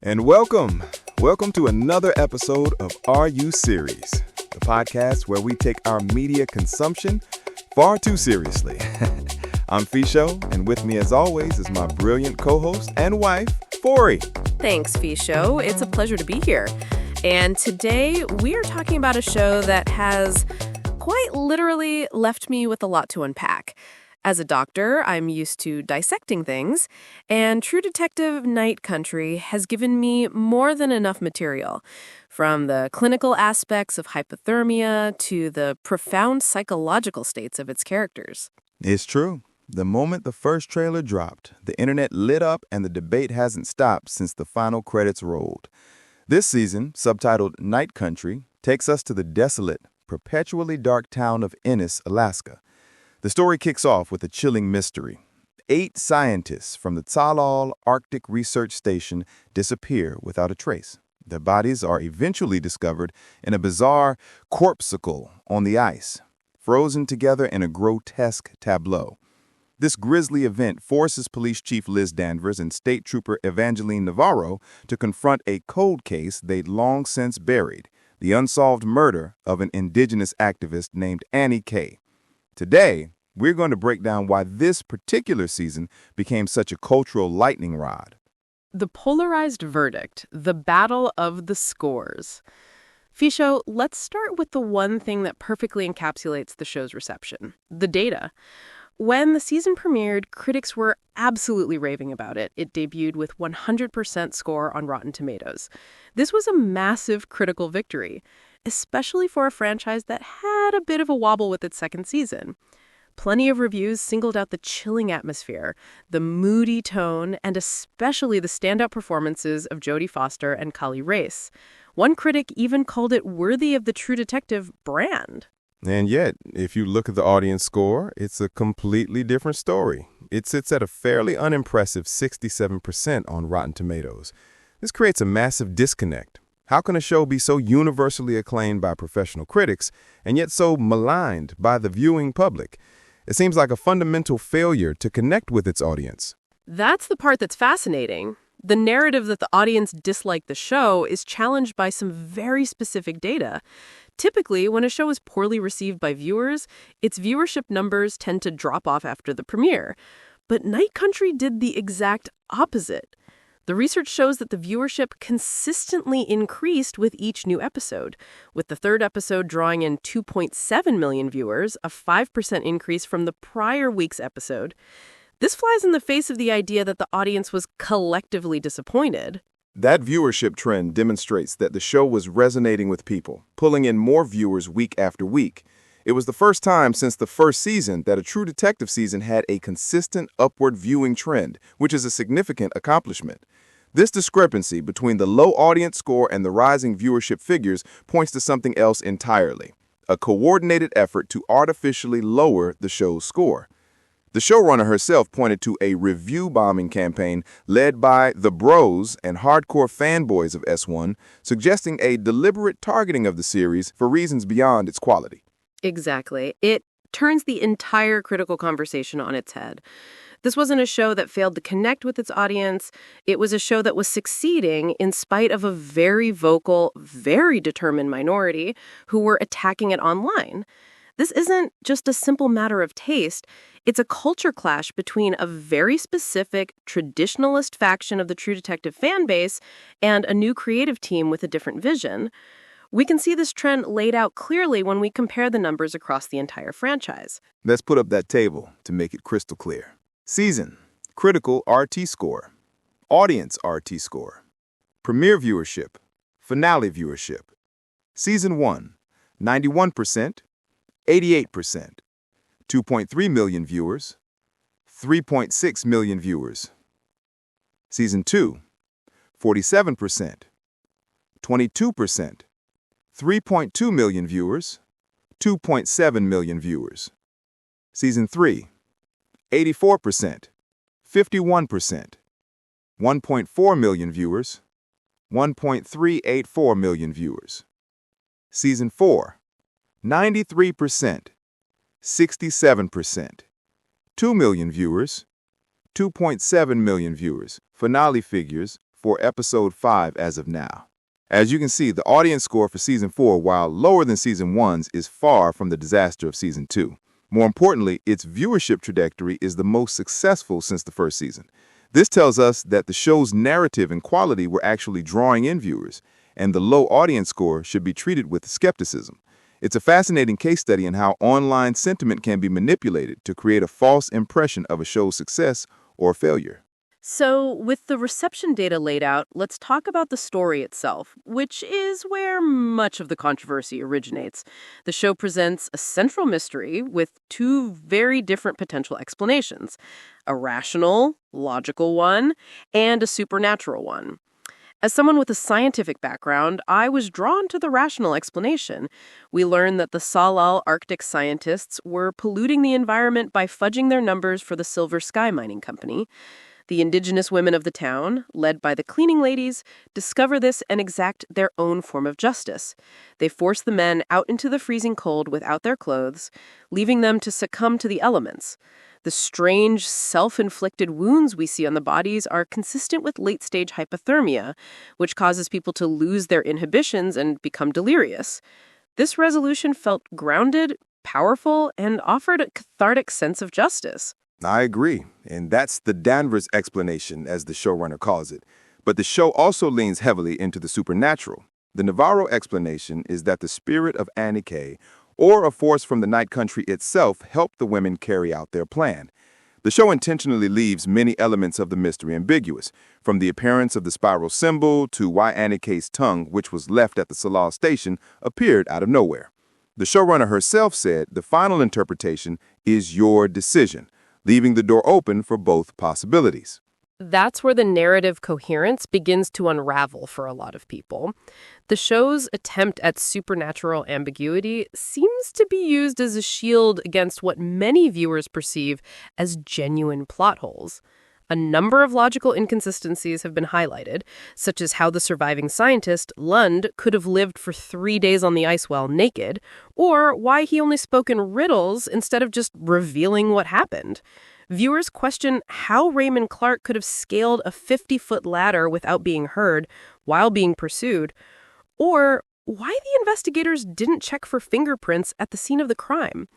And welcome to another episode of Are You Series, the podcast where we take our media consumption far too seriously. I'm Fisho, and with me as always is my brilliant co-host and wife, Fori. Thanks, Fisho. It's a pleasure to be here. And today we are talking about a show that has quite literally left me with a lot to unpack. As a doctor, I'm used to dissecting things, and True Detective Night Country has given me more than enough material, from the clinical aspects of hypothermia to the profound psychological states of its characters. It's true. The moment the first trailer dropped, the internet lit up and the debate hasn't stopped since the final credits rolled. This season, subtitled Night Country, takes us to the desolate, perpetually dark town of Ennis, Alaska. The story kicks off with a chilling mystery. 8 scientists from the Tsalal Arctic Research Station disappear without a trace. Their bodies are eventually discovered in a bizarre corpuscle on the ice, frozen together in a grotesque tableau. This grisly event forces Police Chief Liz Danvers and State Trooper Evangeline Navarro to confront a cold case they'd long since buried, the unsolved murder of an indigenous activist named Annie Kay. Today, we're going to break down why this particular season became such a cultural lightning rod. The polarized verdict, the battle of the scores. Fisho, let's start with the one thing that perfectly encapsulates the show's reception, the data. When the season premiered, critics were absolutely raving about it. It debuted with 100% score on Rotten Tomatoes. This was a massive critical victory, especially for a franchise that had a bit of a wobble with its second season. Plenty of reviews singled out the chilling atmosphere, the moody tone, and especially the standout performances of Jodie Foster and Kali Reis. One critic even called it worthy of the True Detective brand. And yet, if you look at the audience score, it's a completely different story. It sits at a fairly unimpressive 67% on Rotten Tomatoes. This creates a massive disconnect. How can a show be so universally acclaimed by professional critics and yet so maligned by the viewing public? It seems like a fundamental failure to connect with its audience. That's the part that's fascinating. The narrative that the audience disliked the show is challenged by some very specific data. Typically, when a show is poorly received by viewers, its viewership numbers tend to drop off after the premiere. But Night Country did the exact opposite. The research shows that the viewership consistently increased with each new episode, with the third episode drawing in 2.7 million viewers, a 5% increase from the prior week's episode. This flies in the face of the idea that the audience was collectively disappointed. That viewership trend demonstrates that the show was resonating with people, pulling in more viewers week after week. It was the first time since the first season that a True Detective season had a consistent upward viewing trend, which is a significant accomplishment. This discrepancy between the low audience score and the rising viewership figures points to something else entirely, a coordinated effort to artificially lower the show's score. The showrunner herself pointed to a review bombing campaign led by the bros and hardcore fanboys of S1, suggesting a deliberate targeting of the series for reasons beyond its quality. Exactly. It turns the entire critical conversation on its head. This wasn't a show that failed to connect with its audience. It was a show that was succeeding in spite of a very vocal, very determined minority who were attacking it online. This isn't just a simple matter of taste. It's a culture clash between a very specific traditionalist faction of the True Detective fan base and a new creative team with a different vision. We can see this trend laid out clearly when we compare the numbers across the entire franchise. Let's put up that table to make it crystal clear. Season, critical RT score, audience RT score, premiere viewership, finale viewership. Season 1, 91%, 88%, 2.3 million viewers, 3.6 million viewers. Season 2, 47%, 22%, 3.2 million viewers, 2.7 million viewers. Season 3, 84%, 51%, 1.4 million viewers, 1.384 million viewers. Season 4, 93%, 67%, 2 million viewers, 2.7 million viewers. Finale figures, for episode 5 as of now. As you can see, the audience score for season 4, while lower than season 1's, is far from the disaster of season 2. More importantly, its viewership trajectory is the most successful since the first season. This tells us that the show's narrative and quality were actually drawing in viewers, and the low audience score should be treated with skepticism. It's a fascinating case study in how online sentiment can be manipulated to create a false impression of a show's success or failure. So, with the reception data laid out, let's talk about the story itself, which is where much of the controversy originates. The show presents a central mystery with two very different potential explanations: a rational, logical one, and a supernatural one. As someone with a scientific background, I was drawn to the rational explanation. We learned that the Tsalal Arctic scientists were polluting the environment by fudging their numbers for the Silver Sky Mining Company. The indigenous women of the town, led by the cleaning ladies, discover this and exact their own form of justice. They force the men out into the freezing cold without their clothes, leaving them to succumb to the elements. The strange, self-inflicted wounds we see on the bodies are consistent with late-stage hypothermia, which causes people to lose their inhibitions and become delirious. This resolution felt grounded, powerful, and offered a cathartic sense of justice. I agree, and that's the Danvers explanation, as the showrunner calls it. But the show also leans heavily into the supernatural. The Navarro explanation is that the spirit of Anike, or a force from the Night Country itself, helped the women carry out their plan. The show intentionally leaves many elements of the mystery ambiguous, from the appearance of the spiral symbol to why Anike's tongue, which was left at the Tsalal station, appeared out of nowhere. The showrunner herself said the final interpretation is your decision, leaving the door open for both possibilities. That's where the narrative coherence begins to unravel for a lot of people. The show's attempt at supernatural ambiguity seems to be used as a shield against what many viewers perceive as genuine plot holes. A number of logical inconsistencies have been highlighted, such as how the surviving scientist, Lund, could have lived for 3 days on the ice well naked, or why he only spoke in riddles instead of just revealing what happened. Viewers question how Raymond Clark could have scaled a 50-foot ladder without being heard while being pursued, or why the investigators didn't check for fingerprints at the scene of the crime.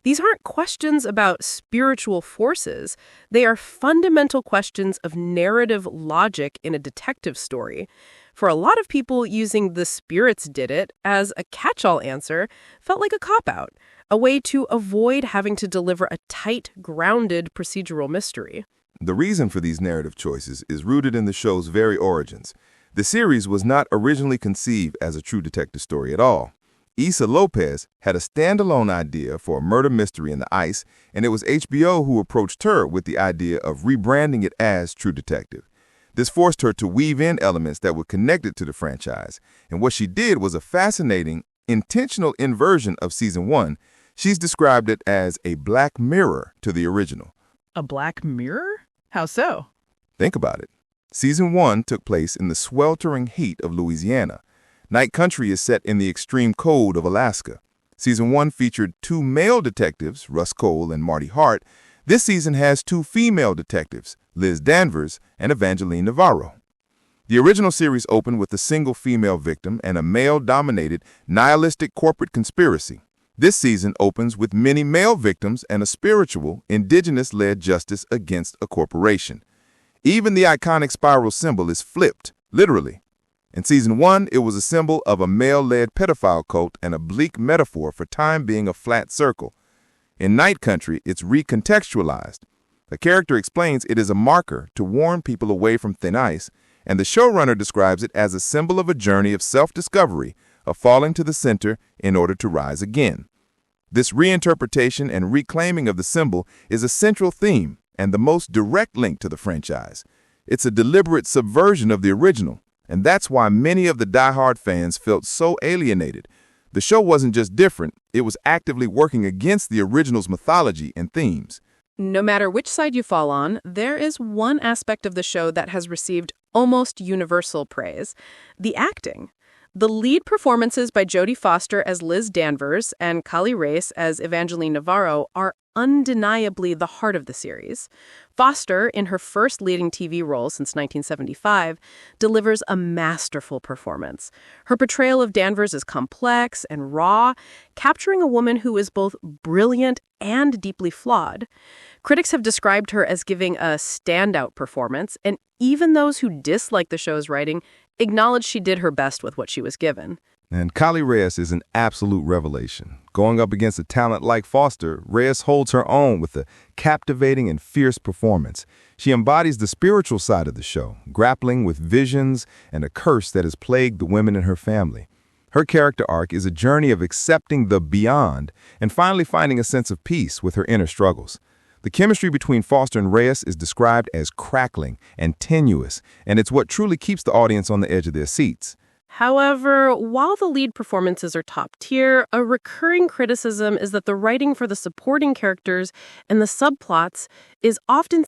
These aren't questions about spiritual forces. They are fundamental questions of narrative logic in a detective story. For a lot of people, using "the spirits did it" as a catch-all answer felt like a cop-out, a way to avoid having to deliver a tight, grounded procedural mystery. The reason for these narrative choices is rooted in the show's very origins. The series was not originally conceived as a true detective story at all. Issa Lopez had a standalone idea for a murder mystery in the ice, and it was HBO who approached her with the idea of rebranding it as True Detective. This forced her to weave in elements that were connected to the franchise, and what she did was a fascinating, intentional inversion of season 1. She's described it as a black mirror to the original. A black mirror? How so? Think about it. Season 1 took place in the sweltering heat of Louisiana. Night Country is set in the extreme cold of Alaska. Season 1 featured 2 male detectives, Russ Cole and Marty Hart. This season has 2 female detectives, Liz Danvers and Evangeline Navarro. The original series opened with a single female victim and a male-dominated, nihilistic corporate conspiracy. This season opens with many male victims and a spiritual, indigenous-led justice against a corporation. Even the iconic spiral symbol is flipped, literally. In season 1, it was a symbol of a male-led pedophile cult and a bleak metaphor for time being a flat circle. In Night Country, it's recontextualized. The character explains it is a marker to warn people away from thin ice, and the showrunner describes it as a symbol of a journey of self-discovery, of falling to the center in order to rise again. This reinterpretation and reclaiming of the symbol is a central theme and the most direct link to the franchise. It's a deliberate subversion of the original, and that's why many of the diehard fans felt so alienated. The show wasn't just different, it was actively working against the original's mythology and themes. No matter which side you fall on, there is one aspect of the show that has received almost universal praise: the acting. The lead performances by Jodie Foster as Liz Danvers and Kali Reis as Evangeline Navarro are undeniably the heart of the series. Foster, in her first leading TV role since 1975, delivers a masterful performance. Her portrayal of Danvers is complex and raw, capturing a woman who is both brilliant and deeply flawed. Critics have described her as giving a standout performance, and even those who dislike the show's writing acknowledge she did her best with what she was given. And Kali Reis is an absolute revelation. Going up against a talent like Foster, Reis holds her own with a captivating and fierce performance. She embodies the spiritual side of the show, grappling with visions and a curse that has plagued the women in her family. Her character arc is a journey of accepting the beyond and finally finding a sense of peace with her inner struggles. The chemistry between Foster and Reis is described as crackling and tenuous, and it's what truly keeps the audience on the edge of their seats. However, while the lead performances are top tier, a recurring criticism is that the writing for the supporting characters and the subplots is often